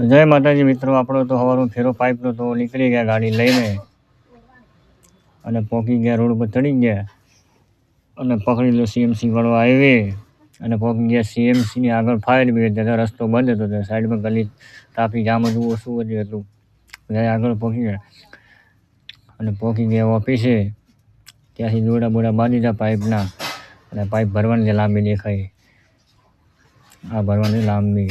જય માતાજી મિત્રો, આપણો તો સવારનો ફેરો પાઇપનો તો નીકળી ગયા ગાડી લઈને અને પહોંચી ગયા, રોડ પર ચડી ગયા અને પકડી લો સીએમસી વાળો હાઈવે અને પહોંચી ગયા સીએમસીની આગળ ફાયર બ્રિગેડ. ત્યાં રસ્તો બંધ હતો, ત્યાં સાઈડમાં ગલી ટ્રાફિક જામ હતું, ઓછું વધ્યું હતું. ત્યાં આગળ પહોંચી ગયા અને પહોંચી ગયા ઓફિસે. ત્યાંથી દોડા બોડા બાંધી દીધા પાઇપના અને પાઇપ ભરવાની છે લાંબી દેખાય, આ ભરવાની લાંબી.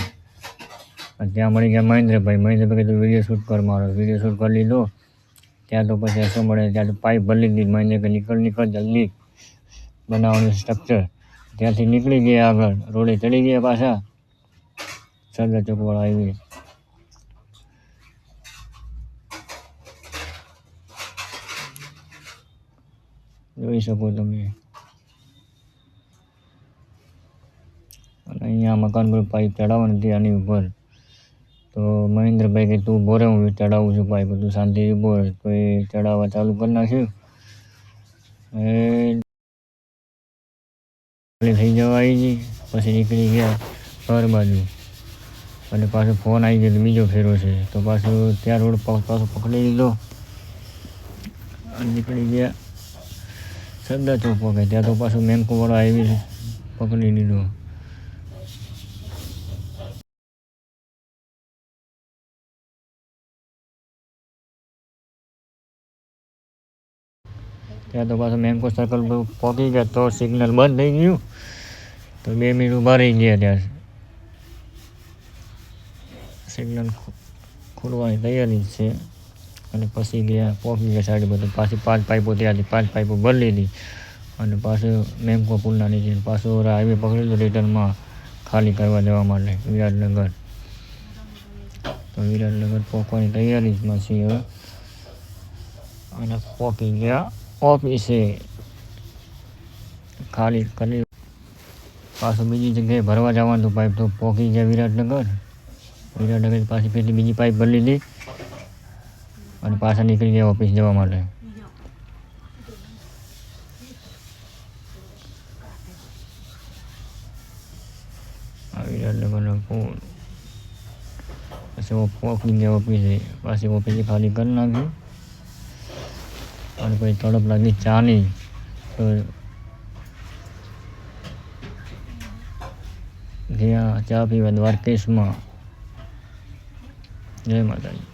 ત્યાં મળી ગયા મહેન્દ્રભાઈ તો વિડીયો શૂટ કર મારો. વિડીયો શૂટ કરી લીધો. ત્યાં તો પછી શું મળે, ત્યાં તો પાઇપ ભરી લીધી. મહેન્દ્ર નીકળ જલ્દી બનાવવાનું સ્ટ્રક્ચર. ત્યાંથી નીકળી ગયા આગળ, રોડે ચડી ગયા પાછા સરદાર ચોકવાળા હાઈવે. જોઈ શકો તમે. અને અહીંયા મકાન પર પાઇપ ચડાવવાની હતી આની ઉપર. તો મહેન્દ્રભાઈ કે તું બોરે, હું ચડાવું છું પાઇપ, તું શાંતિથી બોર. તો એ ચડાવવા ચાલુ કરી નાખ્યું. થઈ જવા આવી ગઈ. પછી નીકળી ગયા ઘર બાજુ અને પાછો ફોન આવી ગયો, બીજો ફેરો છે. તો પાછું ત્યાં રોડ પાછો પકડી લીધો અને નીકળી ગયા સરદાર ચોક પકડે. ત્યાં તો પાછું મેમકોવાળો આવી પકડી લીધો. ત્યાં તો પાછું મેમકો સર્કલ પર પહોંચી ગયા તો સિગ્નલ બંધ થઈ ગયું. તો 2 મિનિટ ઊભા રહી ગયા. ત્યાં સિગ્નલ ખોલવાની તૈયારી છે અને પછી ગયા પહોંચી ગયા સાઈડ પર. પાછી 5 પાઇપો ત્યાંથી 5 પાઇપો ભરી લીધી અને પાછું મેમકો પુલના નીચે પાછું હાઈવે પકડી લીધો રિટર્નમાં ખાલી કરવા જવા માટે વિરાટનગર. તો વિરાટનગર પહોંચવાની તૈયારીમાં છીએ હવે અને પહોંચી ગયા ઓફિસે. ખાલી કરી પાછું બીજી જગ્યાએ ભરવા જવાનું હતું પાઇપ. તો પહોંચી ગયા વિરાટનગર. પાછી પેલી બીજી પાઇપ ભરી લીધી અને પાછા નીકળી ગયા ઓફિસ જવા માટે. વિરાટનગરનો પુલ. પછી પહોંચી ગયા ઓફિસે. પાછી ઓફિસે ખાલી કરી નાખ્યું અને પછી તડપ લાગી ચાની. તો ગયા ચા પીવા દ્વારકેશમાં. જય માતાજી.